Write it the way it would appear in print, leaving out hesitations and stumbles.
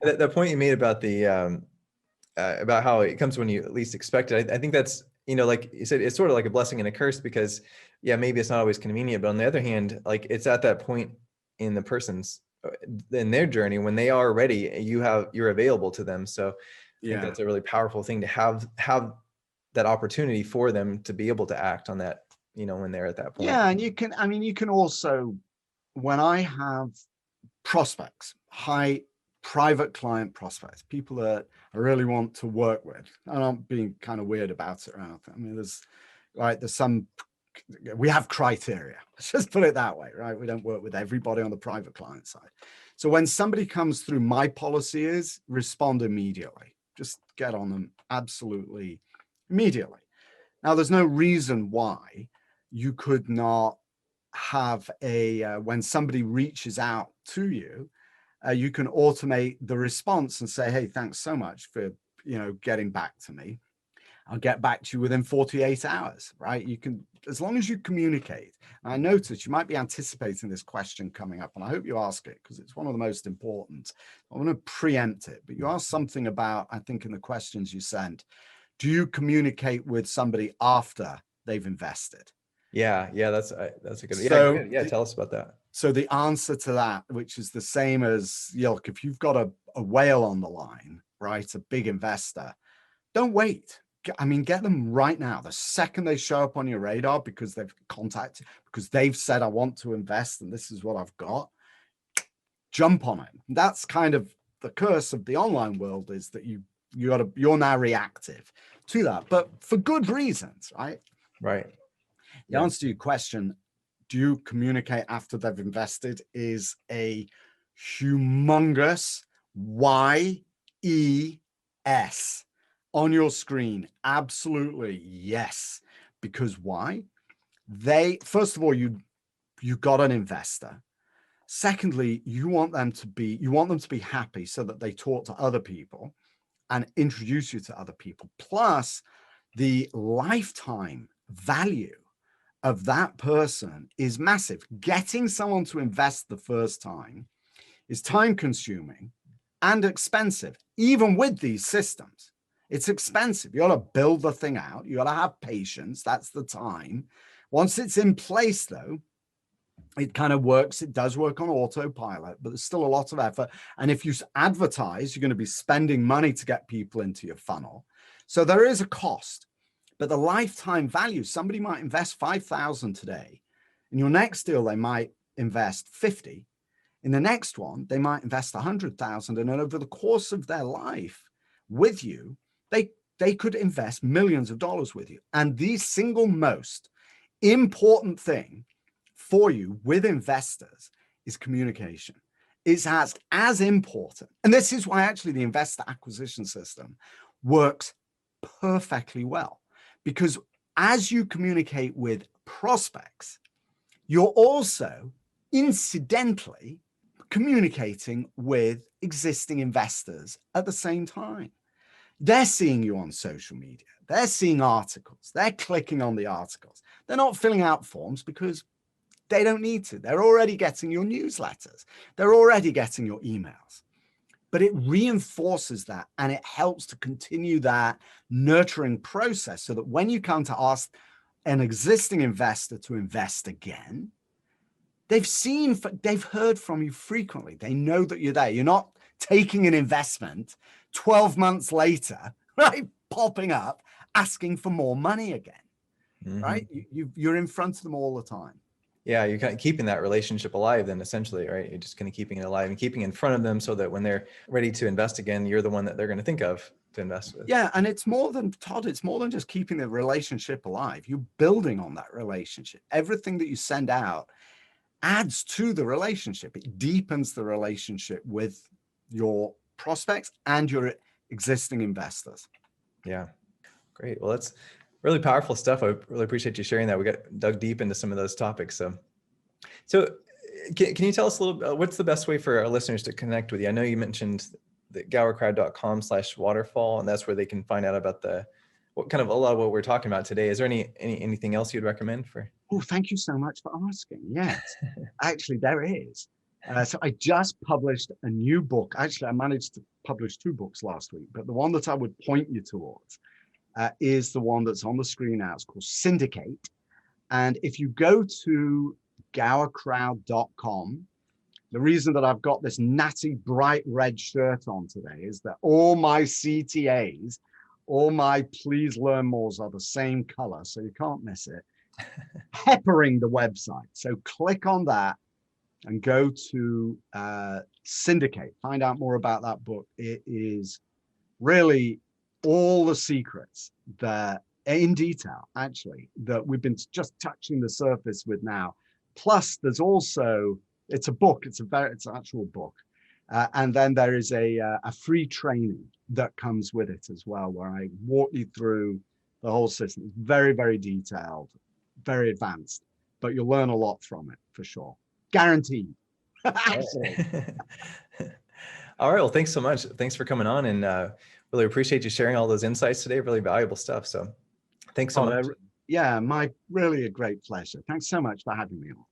That point you made about the about how it comes when you least expect it. I think that's, like you said, it's sort of like a blessing and a curse because, yeah, maybe it's not always convenient, but on the other hand, like it's at that point in the person's in their journey when they are ready, you're available to them. So I think that's a really powerful thing to have that opportunity for them to be able to act on that, when they're at that point. Yeah, and you can also, when I have prospects, high private client prospects, people that I really want to work with, and I'm being kind of weird about it or anything. I mean, we have criteria. Let's just put it that way, right? We don't work with everybody on the private client side. So when somebody comes through, my policy is respond immediately. Just get on them absolutely immediately. Now, there's no reason why you could not have when somebody reaches out to you, you can automate the response and say, hey, thanks so much for, getting back to me. I'll get back to you within 48 hours, right? You can, as long as you communicate. And I noticed you might be anticipating this question coming up, and I hope you ask it because it's one of the most important. I want to preempt it, but you asked something about, I think in the questions you sent, do you communicate with somebody after they've invested? Yeah, that's a good. So, Tell us about that. So the answer to that, which is the same as, look, if you've got a whale on the line, right, a big investor, don't wait. I mean, get them right now. The second they show up on your radar because they've contacted, because they've said, I want to invest and this is what I've got, jump on it. That's kind of the curse of the online world, is that you're now reactive to that, but for good reasons, right? Right. The answer to your question, do you communicate after they've invested, is a humongous YES on your screen. Absolutely yes. Because why? First of all, you got an investor. Secondly, you want them to be happy so that they talk to other people and introduce you to other people. Plus, the lifetime value of that person is massive. Getting someone to invest the first time is time consuming and expensive. Even with these systems, it's expensive. You got to build the thing out. You got to have patience. That's the time. Once it's in place, though, it kind of works. It does work on autopilot, but there's still a lot of effort. And if you advertise, you're going to be spending money to get people into your funnel. So there is a cost. But the lifetime value, somebody might invest 5,000 today. In your next deal, they might invest 50. In the next one, they might invest 100,000. And then over the course of their life with you, they could invest millions of dollars with you. And the single most important thing for you with investors is communication. It's as important. And this is why actually the investor acquisition system works perfectly well. Because as you communicate with prospects, you're also incidentally communicating with existing investors at the same time. They're seeing you on social media. They're seeing articles. They're clicking on the articles. They're not filling out forms because they don't need to. They're already getting your newsletters. They're already getting your emails. But it reinforces that, and it helps to continue that nurturing process so that when you come to ask an existing investor to invest again, they've heard from you frequently. They know that you're there. You're not taking an investment 12 months later, right? Popping up, asking for more money again, right? You're in front of them all the time. Yeah, you're kind of keeping that relationship alive then, essentially, right? You're just kind of keeping it alive and keeping it in front of them so that when they're ready to invest again, you're the one that they're going to think of to invest with. Yeah, and it's more than, Todd, it's more than just keeping the relationship alive. You're building on that relationship. Everything that you send out adds to the relationship. It deepens the relationship with your prospects and your existing investors. Yeah, great. Well, that's really powerful stuff. I really appreciate you sharing that. We got dug deep into some of those topics. So can you tell us a little, what's the best way for our listeners to connect with you? I know you mentioned the gowercrowd.com/waterfall, and that's where they can find out about what kind of a lot of what we're talking about today. Is there anything else you'd recommend for? Oh, thank you so much for asking. Yes, actually there is. So I just published a new book. Actually, I managed to publish 2 books last week, but the one that I would point you towards is the one that's on the screen now. It's called Syndicate. And if you go to gowercrowd.com, the reason that I've got this natty bright red shirt on today is that all my CTAs, all my please learn mores are the same color, so you can't miss it, peppering the website. So click on that and go to Syndicate. Find out more about that book. It is really all the secrets that, in detail, actually, that we've been just touching the surface with now. Plus, there's also, it's a book. It's an actual book, and then there is a free training that comes with it as well, where I walk you through the whole system. It's very, very detailed, very advanced, but you'll learn a lot from it for sure. Guaranteed. Absolutely. All right. Well, thanks so much. Thanks for coming on, and really appreciate you sharing all those insights today. Really valuable stuff. So thanks so much. Yeah, really a great pleasure. Thanks so much for having me on.